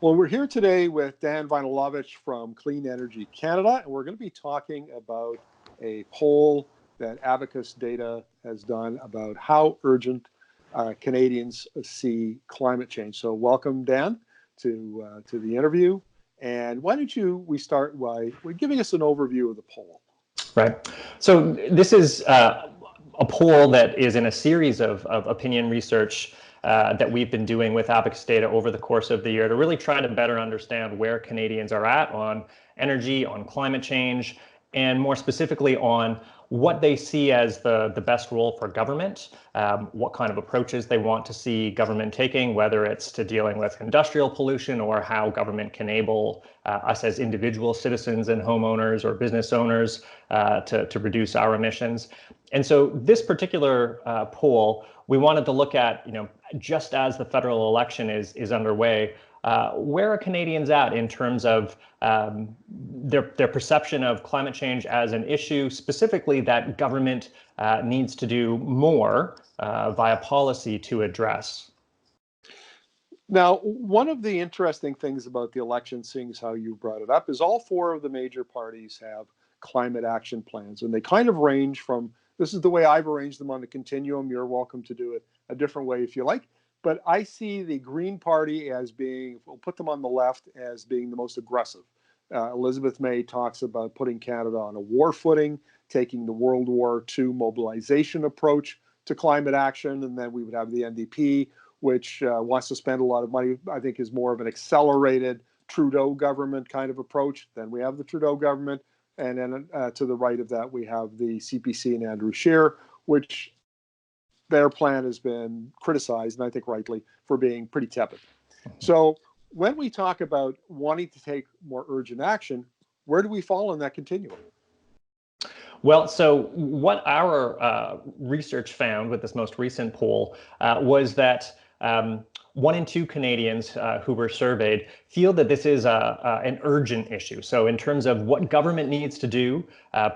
Well, we're here today with Dan Woynillowicz from Clean Energy Canada, and we're going to be talking about a poll that Abacus Data has done about how urgent Canadians see climate change. So welcome, Dan, to the interview. And why don't we start by giving us an overview of the poll? Right. So this is a poll that is in a series of opinion research that we've been doing with Abacus Data over the course of the year to really try to better understand where Canadians are at on energy, on climate change, and more specifically on what they see as the best role for government, what kind of approaches they want to see government taking, whether it's to dealing with industrial pollution or how government can enable us as individual citizens and homeowners or business owners to reduce our emissions. And so this particular poll, we wanted to look at, just as the federal election is underway, where are Canadians at in terms of their perception of climate change as an issue, specifically that government needs to do more via policy to address? Now, one of the interesting things about the election, seeing as how you brought it up, is all four of the major parties have climate action plans, and they kind of range from, this is the way I've arranged them on the continuum, you're welcome to do it a different way if you like, but I see the Green Party as being, we'll put them on the left, as being the most aggressive. Elizabeth May talks about putting Canada on a war footing, taking the World War II mobilization approach to climate action, and then we would have the NDP, which wants to spend a lot of money, I think is more of an accelerated Trudeau government kind of approach. Then we have the Trudeau government, and then to the right of that, we have the CPC and Andrew Scheer, which their plan has been criticized, and I think rightly, for being pretty tepid. So when we talk about wanting to take more urgent action, where do we fall in that continuum? Well, so what our research found with this most recent poll was that 1 in 2 Canadians who were surveyed feel that this is an urgent issue. So in terms of what government needs to do,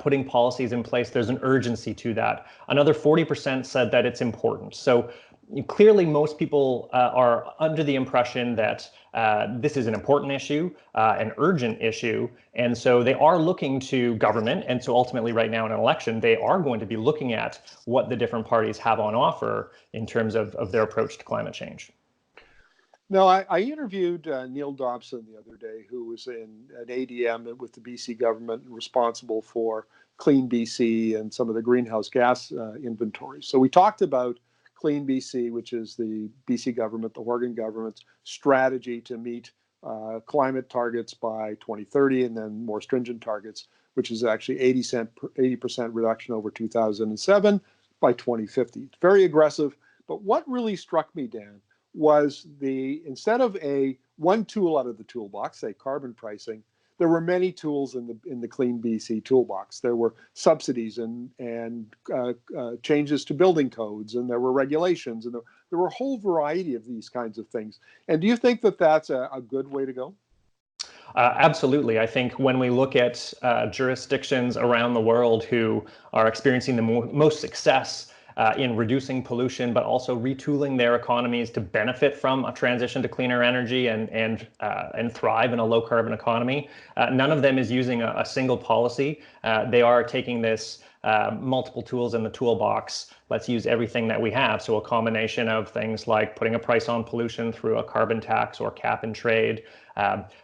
putting policies in place, there's an urgency to that. Another 40% said that it's important. So clearly, most people are under the impression that this is an important issue, an urgent issue, and so they are looking to government. And so ultimately, right now in an election, they are going to be looking at what the different parties have on offer in terms of their approach to climate change. No, I interviewed Neil Dobson the other day, who was in an ADM with the BC government and responsible for Clean BC and some of the greenhouse gas inventories. So we talked about Clean BC, which is the BC government, the Oregon government's strategy to meet climate targets by 2030, and then more stringent targets, which is actually 80% reduction over 2007 by 2050. It's very aggressive. But what really struck me, Dan, was instead of one tool out of the toolbox, say carbon pricing, there were many tools in the Clean BC toolbox. There were subsidies and changes to building codes, and there were regulations, and there were a whole variety of these kinds of things. And do you think that that's a good way to go? Absolutely. I think when we look at jurisdictions around the world who are experiencing the most success in reducing pollution, but also retooling their economies to benefit from a transition to cleaner energy and thrive in a low carbon economy. None of them is using a single policy. They are taking this multiple tools in the toolbox. Let's use everything that we have. So a combination of things like putting a price on pollution through a carbon tax or cap and trade,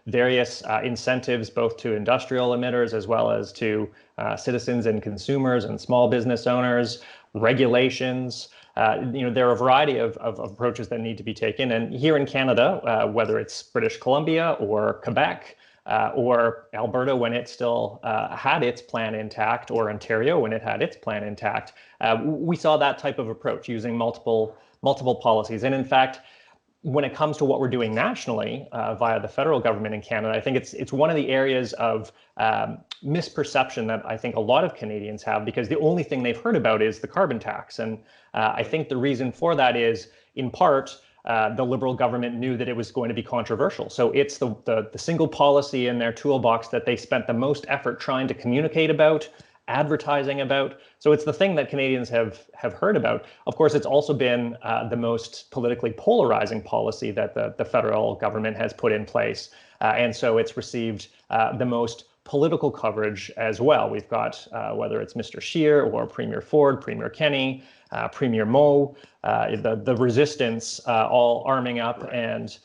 various incentives both to industrial emitters as well as to citizens and consumers and small business owners, regulations. There are a variety of approaches that need to be taken. And here in Canada, whether it's British Columbia or Quebec or Alberta when it still had its plan intact, or Ontario when it had its plan intact, we saw that type of approach using multiple policies. And in fact, when it comes to what we're doing nationally via the federal government in Canada, I think it's one of the areas of misperception that I think a lot of Canadians have, because the only thing they've heard about is the carbon tax. And I think the reason for that is, in part, the Liberal government knew that it was going to be controversial. So it's the single policy in their toolbox that they spent the most effort trying to communicate about, advertising about. So it's the thing that Canadians have heard about. Of course, it's also been the most politically polarizing policy that the federal government has put in place. And so it's received the most political coverage as well. We've got whether it's Mr. Scheer or Premier Ford, Premier Kenney, Premier Moe, the resistance all arming up and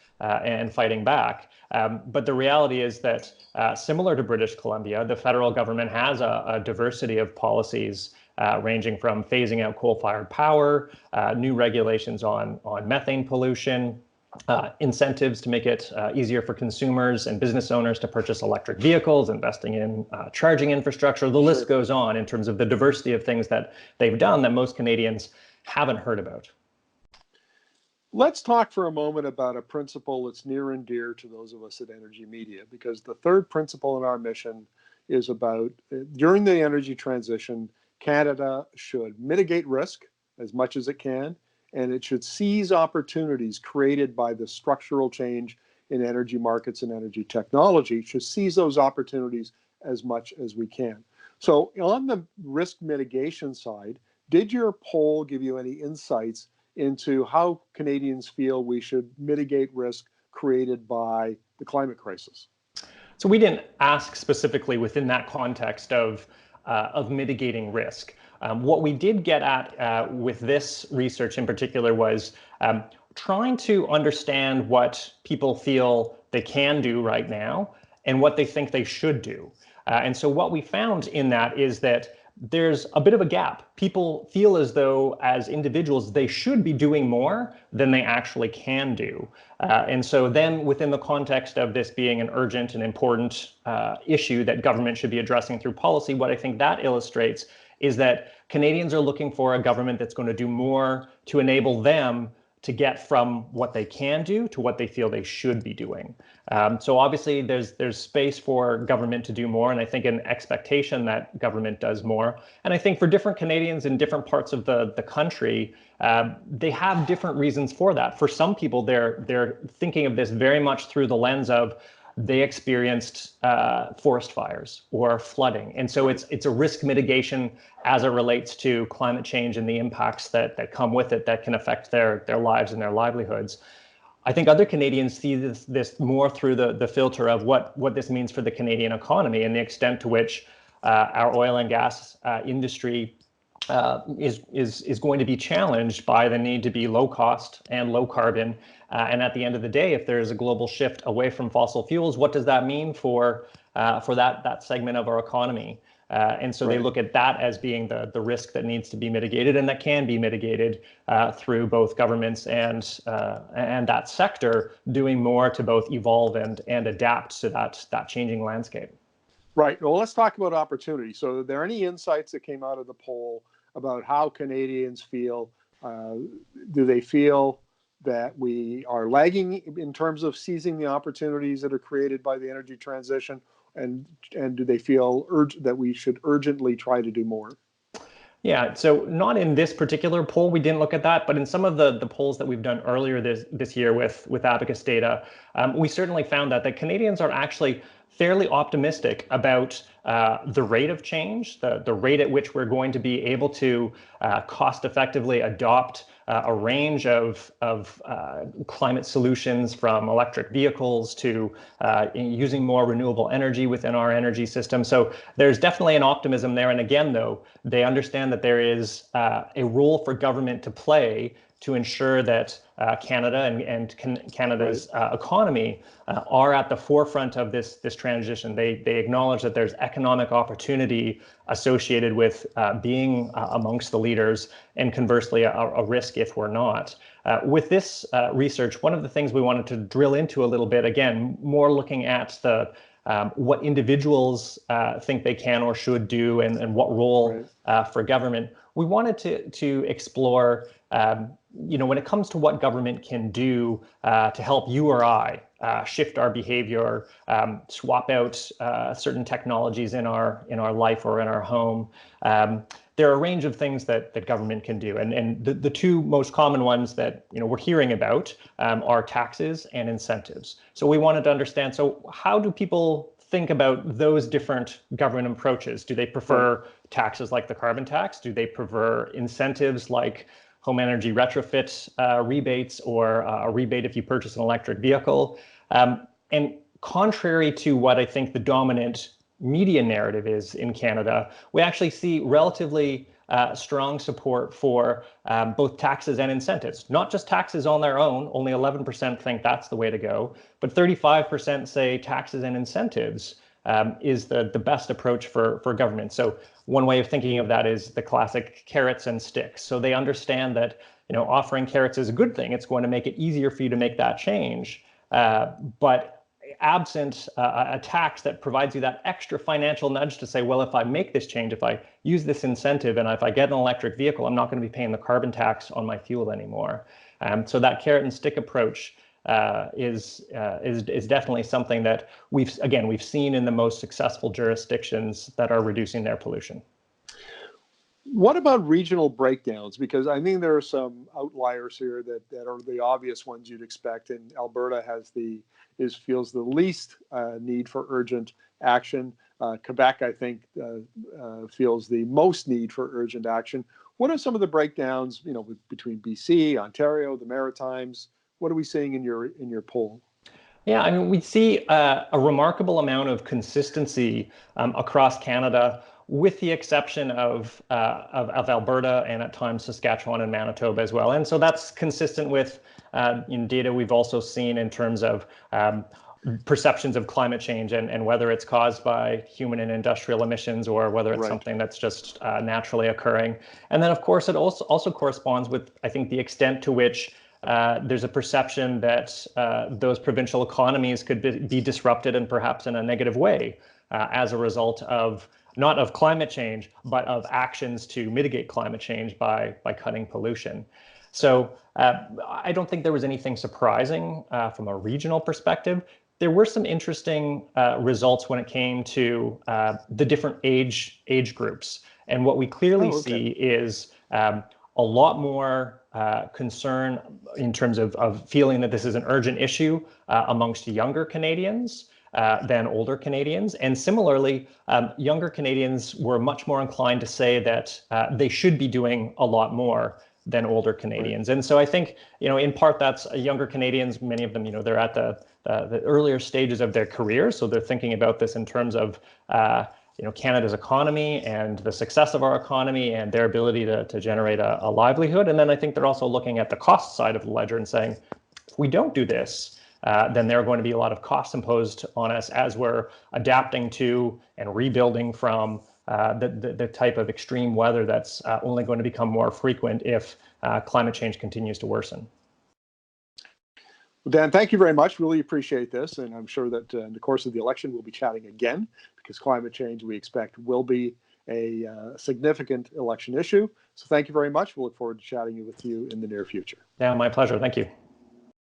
fighting back. But the reality is that similar to British Columbia, the federal government has a diversity of policies ranging from phasing out coal-fired power, new regulations on methane pollution, incentives to make it easier for consumers and business owners to purchase electric vehicles, investing in charging infrastructure. The list goes on in terms of the diversity of things that they've done that most Canadians haven't heard about. Let's talk for a moment about a principle that's near and dear to those of us at Energy Media, because the third principle in our mission is about during the energy transition, Canada should mitigate risk as much as it can, and it should seize opportunities created by the structural change in energy markets and energy technology, should seize those opportunities as much as we can. So on the risk mitigation side, did your poll give you any insights into how Canadians feel we should mitigate risk created by the climate crisis? So we didn't ask specifically within that context of mitigating risk. What we did get at with this research in particular was trying to understand what people feel they can do right now and what they think they should do. And so what we found in that is that there's a bit of a gap. People feel as though as individuals, they should be doing more than they actually can do. And so then within the context of this being an urgent and important issue that government should be addressing through policy, what I think that illustrates is that Canadians are looking for a government that's going to do more to enable them to get from what they can do to what they feel they should be doing. So obviously there's space for government to do more, and I think an expectation that government does more. And I think for different Canadians in different parts of the country, they have different reasons for that. For some people, they're thinking of this very much through the lens of they experienced forest fires or flooding. And so it's a risk mitigation as it relates to climate change and the impacts that come with it that can affect their lives and their livelihoods. I think other Canadians see this more through the filter of what this means for the Canadian economy and the extent to which our oil and gas industry is going to be challenged by the need to be low cost and low carbon. And at the end of the day, if there is a global shift away from fossil fuels, what does that mean for that segment of our economy? And so they look at that as being the risk that needs to be mitigated and that can be mitigated through both governments and that sector doing more to both evolve and adapt to that changing landscape. Right. Well, let's talk about opportunity. So are there any insights that came out of the poll about how Canadians feel? Do they feel that we are lagging in terms of seizing the opportunities that are created by the energy transition? And do they feel that we should urgently try to do more? Yeah, so not in this particular poll, we didn't look at that, but in some of the polls that we've done earlier this year with Abacus Data, we certainly found that Canadians are actually fairly optimistic about the rate of change, the rate at which we're going to be able to cost effectively adopt a range of climate solutions, from electric vehicles to using more renewable energy within our energy system. So there's definitely an optimism there. And again, though, they understand that there is a role for government to play to ensure that Canada and Canada's economy are at the forefront of this transition. They acknowledge that there's economic opportunity associated with being amongst the leaders, and conversely, a risk if we're not. With this research, one of the things we wanted to drill into a little bit, again, more looking at what individuals think they can or should do, and what role for government. We wanted to explore, when it comes to what government can do to help you or I shift our behavior, swap out certain technologies in our life or in our home. There are a range of things that government can do, and the two most common ones that we're hearing about are taxes and incentives. So we wanted to understand, so how do people think about those different government approaches? Do they prefer taxes like the carbon tax? Do they prefer incentives like home energy retrofit rebates, or a rebate if you purchase an electric vehicle? And contrary to what I think the dominant media narrative is in Canada, we actually see relatively strong support for both taxes and incentives. Not just taxes on their own, only 11% think that's the way to go, but 35% say taxes and incentives is the best approach for government. So one way of thinking of that is the classic carrots and sticks. So they understand that, you know, offering carrots is a good thing. It's going to make it easier for you to make that change. But absent a tax that provides you that extra financial nudge to say, well, if I make this change, if I use this incentive, and if I get an electric vehicle, I'm not going to be paying the carbon tax on my fuel anymore. So that carrot and stick approach is definitely something that we've seen in the most successful jurisdictions that are reducing their pollution. What about regional breakdowns? Because I think there are some outliers here that are the obvious ones you'd expect, and Alberta feels the least need for urgent action. Quebec, I think, feels the most need for urgent action. What are some of the breakdowns, you know, between BC, Ontario, the Maritimes? What are we seeing in your poll? Yeah, I mean, we see a remarkable amount of consistency across Canada, with the exception of Alberta and at times Saskatchewan and Manitoba as well. And so that's consistent with in data we've also seen in terms of perceptions of climate change and whether it's caused by human and industrial emissions or whether it's something that's just naturally occurring. And then, of course, it also corresponds with, I think, the extent to which there's a perception that those provincial economies could be disrupted, and perhaps in a negative way, as a result of not of climate change, but of actions to mitigate climate change by cutting pollution. So I don't think there was anything surprising from a regional perspective. There were some interesting results when it came to the different age groups. And what we clearly see is a lot more concern in terms of feeling that this is an urgent issue amongst younger Canadians than older Canadians. And similarly, younger Canadians were much more inclined to say that they should be doing a lot more than older Canadians. And so I think, you know, in part that's younger Canadians, many of them, you know, they're at the earlier stages of their career. So they're thinking about this in terms of, you know, Canada's economy and the success of our economy and their ability to generate a livelihood. And then I think they're also looking at the cost side of the ledger and saying, if we don't do this, then there are going to be a lot of costs imposed on us as we're adapting to and rebuilding from the type of extreme weather that's only going to become more frequent if climate change continues to worsen. Well, Dan, thank you very much. Really appreciate this. And I'm sure that in the course of the election, we'll be chatting again, because climate change, we expect, will be a significant election issue. So thank you very much. We'll look forward to chatting with you in the near future. Yeah, my pleasure. Thank you.